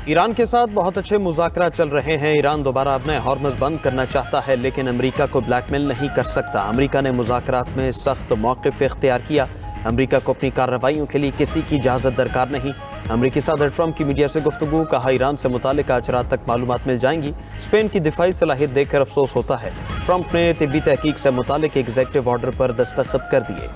Iran के साथ बहुत अच्छे मुज़ाकरा चल रहे हैं। ईरान दोबारा अपने हॉर्मज़ बंद करना चाहता है, लेकिन अमेरिका को ब्लैकमेल नहीं कर सकता। अमेरिका ने मुज़ाकरात में सख्त मौक़िफ़ इख्तियार किया। अमेरिका को अपनी कार्रवाइयों के लिए किसी की इजाज़त दरकार नहीं। अमेरिकी सदर ट्रंप की मीडिया से गुफ्तगू, कहा ईरान से मुतालिक आज रात तक मालूमात मिल जाएंगी। स्पेन की दिफाई सलाहियत देखकर अफसोस होता है। ट्रंप ने तिब्बी तहकीक से मुतालिक एग्जीक्यूटिव ऑर्डर पर दस्तखत कर दिए।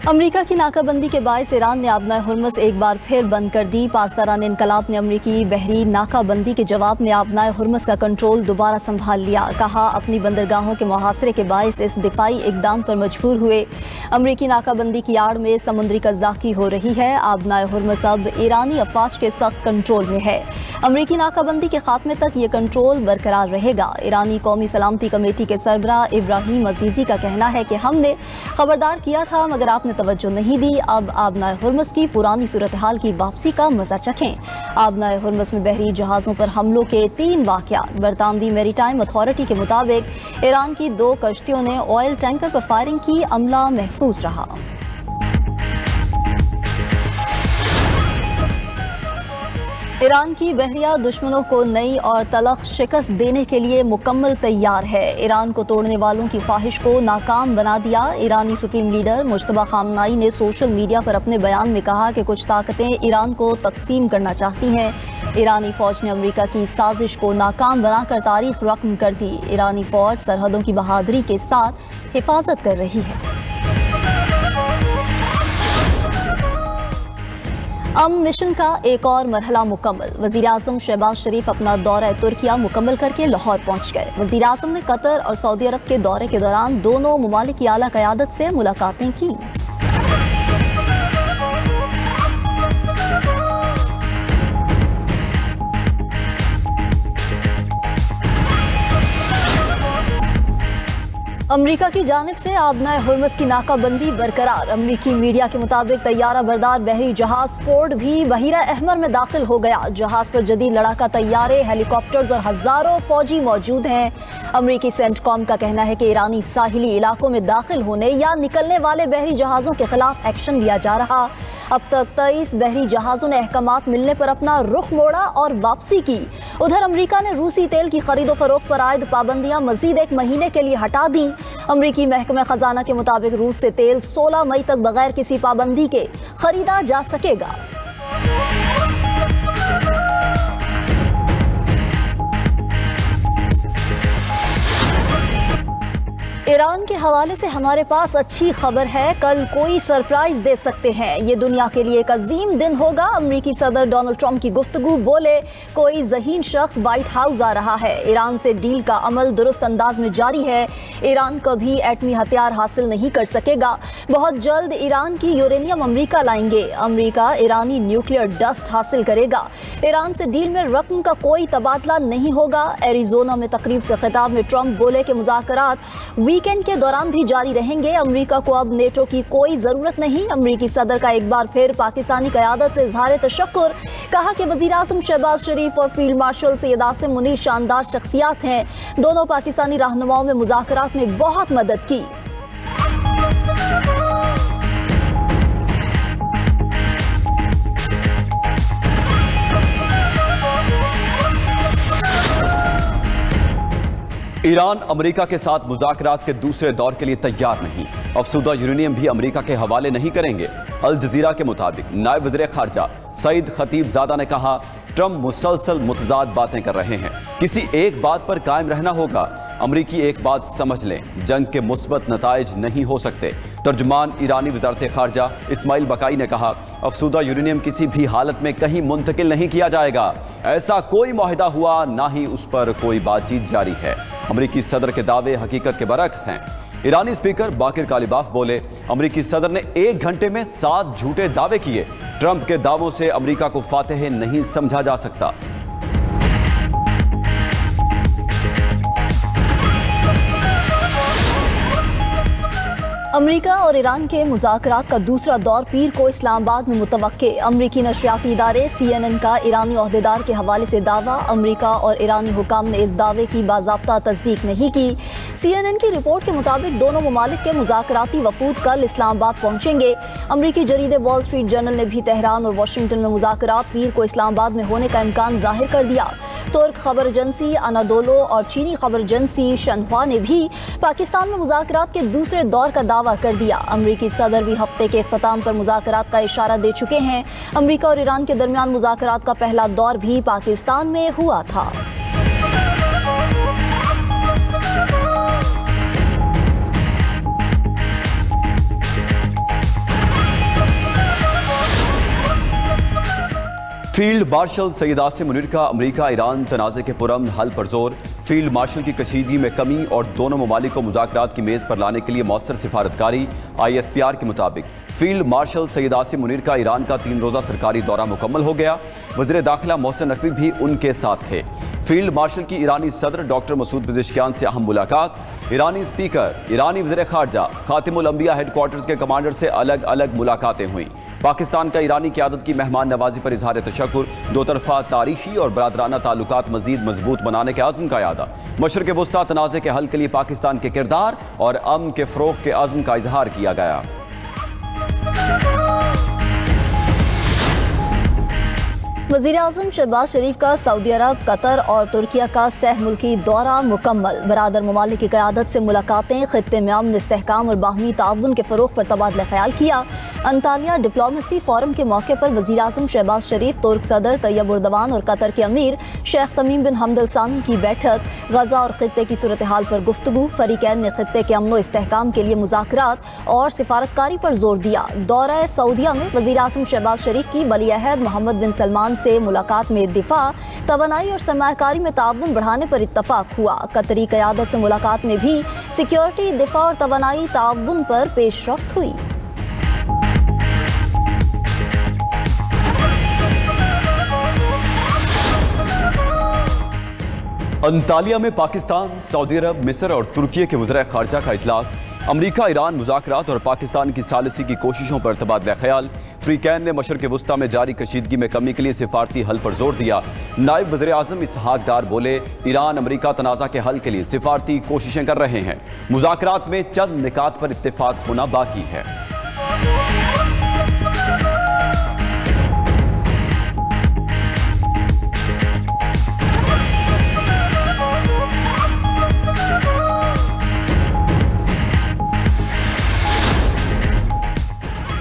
अमेरिका की नाकाबंदी के बायस ईरान ने आबना हुर्मुज़ एक बार फिर बंद कर दी। पासदारान इनकलाब ने अमेरिकी बहरी नाकाबंदी के जवाब में आबना हुर्मुज़ का कंट्रोल दोबारा संभाल लिया। कहा, अपनी बंदरगाहों के मुहासरे के बायस इस दिफाई इकदाम पर मजबूर हुए। अमेरिकी नाकाबंदी की आड़ में समुद्री कज़ाकी हो रही है। आबना हुर्मुज़ अब ईरानी अफवाज के सख्त कंट्रोल में है। अमेरिकी नाकाबंदी के खात्मे तक ये कंट्रोल बरकरार रहेगा। ईरानी कौमी सलामती कमेटी के सरबराह इब्राहिम अजीज़ी का कहना है कि हमने खबरदार किया था मगर आपने तवज्जो नहीं दी। अब आबना हुर्मुज़ की पुरानी सूरत हाल की वापसी का मजा चखें। आबना हुर्मुज़ में बहरी जहाज़ों पर हमलों के 3 वाक़यात। बरतानवी मैरीटाइम अथॉरिटी के मुताबिक ईरान की 2 कश्तियों ने ऑयल टैंकर पर फायरिंग की। अमला महफूज रहा। ईरान की बहरिया दुश्मनों को नई और तलख शिकस्त देने के लिए मुकम्मल तैयार है। ईरान को तोड़ने वालों की ख्वाहिश को नाकाम बना दिया। ईरानी सुप्रीम लीडर मुज्तबा खामनाई ने सोशल मीडिया पर अपने बयान में कहा कि कुछ ताकतें ईरान को तकसीम करना चाहती हैं। ईरानी फौज ने अमेरिका की साजिश को नाकाम बनाकर तारीख रकम कर दी। ईरानी फौज सरहदों की बहादुरी के साथ हिफाजत कर रही है। अमन मिशन का एक और मरहला मुकम्मल। वज़ीर-ए-आज़म शहबाज शरीफ अपना दौरा तुर्किया मुकम्मल करके लाहौर पहुंच गए। वज़ीर-ए-आज़म ने कतर और सऊदी अरब के दौरे के दौरान दोनों ममालिक की आला क़यादत से मुलाकातें की। अमेरिका की जानिब से आबना हुर्मुज़ की नाकाबंदी बरकरार। अमेरिकी मीडिया के मुताबिक तैयारा बरदार बहरी जहाज फोर्ड भी बहीरा अहमर में दाखिल हो गया। जहाज पर जदीद लड़ाका तैयारे, हेलीकॉप्टर्स और हजारों फौजी मौजूद हैं। अमेरिकी सेंटकॉम का कहना है कि ईरानी साहिली इलाकों में दाखिल होने या निकलने वाले बहरी जहाज़ों के खिलाफ एक्शन लिया जा रहा। अब तक 23 बहरी जहाज़ों ने अहकामात मिलने पर अपना रुख मोड़ा और वापसी की। उधर अमेरिका ने रूसी तेल की खरीदो फरोख्त पर आयद पाबंदियां मजीद 1 महीने के लिए हटा दी। अमेरिकी महकमा खजाना के मुताबिक रूस से तेल 16 मई तक बगैर किसी पाबंदी के खरीदा जा सकेगा। ईरान के हवाले से हमारे पास अच्छी खबर है, कल कोई सरप्राइज दे सकते हैं। ये दुनिया के लिए एक अजीम दिन होगा। अमेरिकी सदर डोनाल्ड ट्रंप की गुफ्तगू, बोले कोई ज़हीन शख्स व्हाइट हाउस आ रहा है। ईरान से डील का अमल दुरुस्त अंदाज में जारी है। ईरान कभी एटमी हथियार हासिल नहीं कर सकेगा। बहुत जल्द ईरान की यूरेनियम अमेरिका लाएंगे। अमेरिका ईरानी न्यूक्लियर डस्ट हासिल करेगा। ईरान से डील में रकम का कोई तबादला नहीं होगा। एरिजोना में तकरीब से खिताब में ट्रंप बोले कि मुज़ाकरात वीकेंड के दौरान भी जारी रहेंगे। अमेरिका को अब नेटो की कोई जरूरत नहीं। अमेरिकी सदर का एक बार फिर पाकिस्तानी क़यादत से इजहार तशक्कुर। कहा कि वज़ीर-ए-आज़म शहबाज शरीफ और फील्ड मार्शल सैयद आसिम मुनीर शानदार शख्सियात हैं। दोनों पाकिस्तानी रहनुमाओं में मुज़ाकरात में बहुत मदद की। ईरान अमेरिका के साथ मुज़ाकरात के दूसरे दौर के लिए तैयार नहीं। अफसुदा यूरेनियम भी अमेरिका के हवाले नहीं करेंगे। अल जज़ीरा के मुताबिक नायब वज़ीर ख़ारजा सईद खतीबज़ादा ने कहा, ट्रंप मुसलसल मुतज़ाद बातें कर रहे हैं। किसी एक बात पर कायम रहना होगा। अमरीकी एक बात समझ लें, जंग के मुस्बत नताइज नहीं हो सकते। तर्जुमान ईरानी वज़ारत ख़ारजा इस्माइल बकाई ने कहा, अफसुदा यूरेनियम किसी भी हालत में कहीं मुंतकिल नहीं किया जाएगा। ऐसा कोई मुआहिदा हुआ, ना ही उस पर कोई बातचीत जारी है। अमरीकी सदर के दावे हकीकत के बरक्स हैं। ईरानी स्पीकर बाकिर कालिबाफ बोले, अमरीकी सदर ने 1 घंटे में 7 झूठे दावे किए। ट्रंप के दावों से अमरीका को फातेह नहीं समझा जा सकता। अमेरिका और ईरान के मुज़ाकरात का दूसरा दौर पीर को इस्लामाबाद में मुतवक्के। अमरीकी नशरियाती इदारे CNN का ईरानी ओहदेदार के हवाले से दावा, अमरीका और ईरानी हुकाम ने इस दावे की बाज़ाब्ता तस्दीक नहीं की। CNN की रिपोर्ट के मुताबिक दोनों ममालिक के मुज़ाकराती वफूद कल इस्लामाबाद पहुंचेंगे। अमरीकी जरीदे वॉल स्ट्रीट जर्नल ने भी तेहरान और वाशिंगटन में मुज़ाकरात पीर को इस्लामाबाद में होने का इम्कान जाहिर कर दिया। तुर्क खबर एजेंसी अनादोलो और चीनी खबर एजेंसी शन्हुआ ने भी पाकिस्तान में मुज़ाकरात के दूसरे दौर का दावा कर दिया। अमरीकी सदर भी हफ्ते के इख्तिताम पर मुज़ाकरात का इशारा दे चुके हैं। अमरीका और ईरान के दरमियान मुज़ाकरात का पहला दौर भी पाकिस्तान में हुआ था। फील्ड मार्शल सैयद आसिम मुनीर का अमरीका ईरान तनाज़े के पुरअमन हल पर जोर। फील्ड मार्शल की कशीदगी में कमी और दोनों ममालिक को मुज़ाकरात की मेज़ पर लाने के लिए मौसर सिफारतकारी। ISPR के मुताबिक फील्ड मार्शल सैयद आसिम मुनीर का ईरान का 3 रोज़ा सरकारी दौरा मुकम्मल हो गया। वज़ीर दाखिला मोहसिन नकवी भी उनके साथ थे। फील्ड मार्शल की ईरानी सदर डॉक्टर मसूद पेज़ेश्कियान से अहम मुलाकात। ईरानी स्पीकर, ईरानी वज़ीर ख़ारजा, खातिमुल अंबिया हेडक्वार्टर्स के कमांडर से अलग अलग मुलाकातें हुई। पाकिस्तान का ईरानी क़यादत की मेहमान नवाजी पर इजहार तशक्कुर। दो तरफा तारीखी और बरादराना ताल्लुकात मज़ीद मजबूत बनाने के आज़म का यादा। मशरिक़ वस्ता तनाज़े के हल के लिए पाकिस्तान के किरदार और अमन के फ़रोग़ के आज़म का इजहार किया गया। वज़ीर आज़म शहबाज शरीफ का सऊदी अरब, कतर और तुर्किया का सह मुल्की दौरा मुकम्मल। बरादर ममालिक की क़यादत से मुलाकातें, ख़ित्ते में अमन, इस्तेहकाम और बाहमी ताउन के फ़रोग़ पर तबादला ख्याल किया। अंतालिया डिप्लोमेसी फोरम के मौके पर वज़ीर आज़म शहबाज शरीफ, तुर्क सदर तैयब उर्दवान और कतर के अमीर शेख तमीम बिन हमद अल सानी की बैठक। गजा और ख़ित्ते की सूरत हाल पर गुफ्तगू। फ़रीक़ैन ने ख़ित्ते के अमन व इस्तेहकाम के लिए मुज़ाकरात और सिफारतकारी पर जोर दिया। दौरा सऊदिया में वज़ीर आज़म शहबाज शरीफ की वली-ए-अहद मोहम्मद बिन सलमान से मुलाकात में दिफा, तवानाई और सरमायाकारी में ताउन बढ़ाने पर इत्तफाक हुआ। कतरी क़यादत से मुलाकात में भी सिक्योरिटी, दिफा और तवानाई ताउन पर पेशरफ्त हुई। अंतालिया में पाकिस्तान, सऊदी अरब, मिस्र और तुर्की के वज़ीर ख़ारजा का इजलास। अमरीका ईरान मुज़ाकरात और पाकिस्तान की सालिसी की कोशिशों पर तबादला ख्याल। फ़रीक़ैन ने मशरिक़ वस्ता में जारी कशीदगी में कमी के लिए सिफारती हल पर जोर दिया। नायब वज़ीर आज़म इसहाक़ डार बोले, ईरान अमरीका तनाज़ा के हल के लिए सिफारती कोशिशें कर रहे हैं। मुज़ाकरात में चंद निकात पर इत्तेफाक होना बाकी है।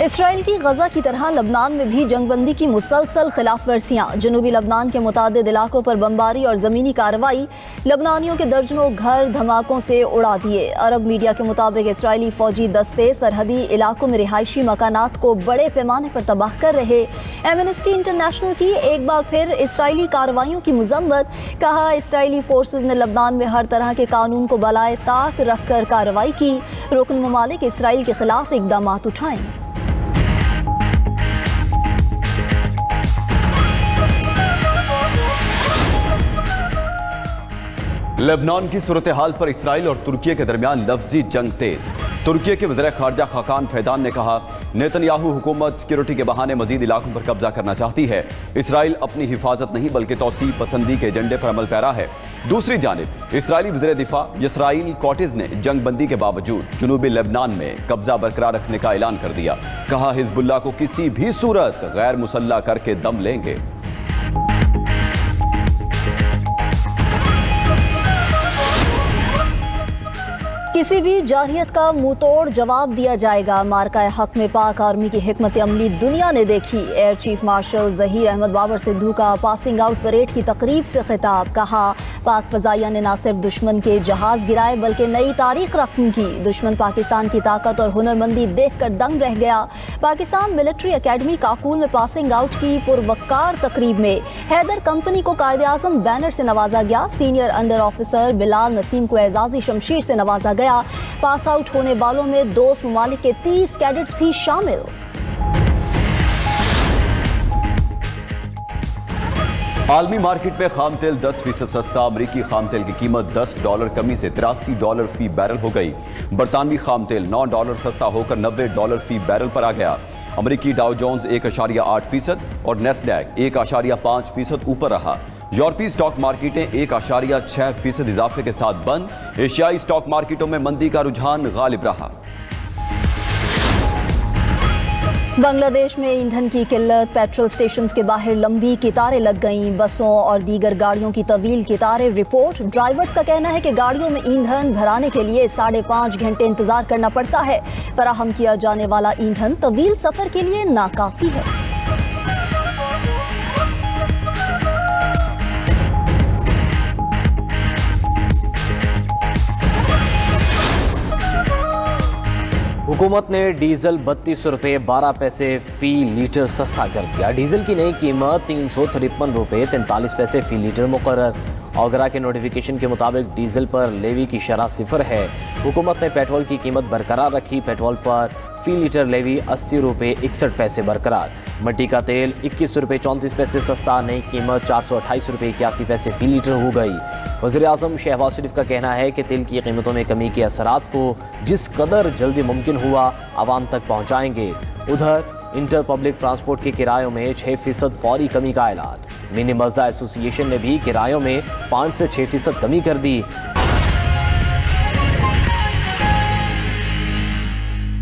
इसराइल की गजा की तरह लबनान में भी जंगबंदी की मुसलसल खिलाफ वर्जियाँ। जनूबी लबनान के मुतादिद इलाकों पर बमबारी और ज़मीनी कार्रवाई। लबनानियों के दर्जनों घर धमाकों से उड़ा दिए। अरब मीडिया के मुताबिक इसराइली फौजी दस्ते सरहदी इलाकों में रिहायशी मकानात को बड़े पैमाने पर तबाह कर रहे। एमनेस्टी इंटरनेशनल की एक बार फिर इसराइली कार्रवाइयों की मजम्मत। कहा, इसराइली फोर्सेज ने लबनान में हर तरह के कानून को बलाए ताक रखकर कार्रवाई की। रुकन ममालिक इसराइल के खिलाफ इकदाम उठाएं। लेबनान की सूरत हाल पर इसराइल और तुर्की के दरमियान लफ्जी जंग तेज। तुर्की के वज़ीर ख़ारजा खाकान फैदान ने कहा, नेतन्याहू हुकूमत सिक्योरिटी के बहाने मजीद इलाकों पर कब्जा करना चाहती है। इसराइल अपनी हिफाजत नहीं बल्कि तौसीब पसंदी के एजेंडे पर अमल पैरा है। दूसरी जानिब इसराइली वज़ीर दिफा यसराइल कॉटिज ने जंगबंदी के बावजूद जनूबी लेबनान में कब्जा बरकरार रखने का ऐलान कर दिया। कहा, हिजबुल्लाह को किसी भी सूरत गैर मुसल्लह करके दम लेंगे। किसी भी जारहियत का मुंह तोड़ जवाब दिया जाएगा। मार्का हक में पाक आर्मी की हिकमत अमली दुनिया ने देखी। Air chief marshal Zaheer Ahmed Babar Sidhu का पासिंग आउट परेड की तकरीब से खिताब। कहा, पाक फजाइया ने न सिर्फ दुश्मन के जहाज गिराए बल्कि नई तारीख रकम की। दुश्मन पाकिस्तान की ताकत और हुनरमंदी देखकर दंग रह गया। पाकिस्तान मिलिट्री अकेडमी काकूल में पासिंग आउट की पुरवक्कार तकरीब में हैदर कंपनी को कायदे आज़म बैनर से नवाजा गया। Senior under officer Bilal Naseem को एजाजी शमशीर से नवाजा गया। पास आउट होने वालों में दोस्त ममालिक के 30 कैडेट्स भी शामिल। आलमी मार्केट में खाम तेल 10% सस्ता। अमरीकी खाम तेल की कीमत $10 कमी से $83 फी बैरल हो गई। बरतानवी खाम तेल $9 सस्ता होकर $90 फी बैरल पर आ गया। अमरीकी डाउ जोन्स 1.8% और नेस्डैक 1.5% ऊपर रहा। यूरोपीय स्टॉक मार्केटें 1.6% इजाफे के साथ बंद। एशियाई स्टॉक मार्केटों में मंदी का रुझान गालिब रहा। बांग्लादेश में ईंधन की किल्लत, पेट्रोल स्टेशन के बाहर लंबी कतारें लग गईं। बसों और दीगर गाड़ियों की तवील कतारें। रिपोर्ट, ड्राइवर्स का कहना है कि गाड़ियों में ईंधन भराने के लिए 5.5 घंटे इंतजार करना पड़ता है। फराहम किया जाने वाला ईंधन तवील सफर के लिए नाकाफी है। हुकूमत ने डीजल 32 रुपये 12 पैसे फी लीटर सस्ता कर दिया। डीजल की नई कीमत 353 रुपये 43 पैसे फी लीटर मुकर्रर। औगरा के नोटिफिकेशन के मुताबिक डीजल पर लेवी की शरह 0 है। हुकूमत ने पेट्रोल की कीमत बरकरार रखी। पेट्रोल पर फी लीटर लेवी 80 रुपये 61 पैसे बरकरार। मिट्टी का तेल 21 रुपये 34 पैसे सस्ता। नई कीमत 428 रुपये 81 पैसे फी लीटर हो गई। वज़ीर-ए-आज़म शहबाज शरीफ का कहना है कि तेल की कीमतों में कमी के असरात को जिस कदर जल्दी मुमकिन हुआ आवाम तक पहुँचाएंगे। उधर इंटर पब्लिक ट्रांसपोर्ट के किरायों में 6% फौरी कमी का ऐलान। मिनी मज़दा एसोसिएशन ने भी किरायों में 5 से 6% कमी कर दी।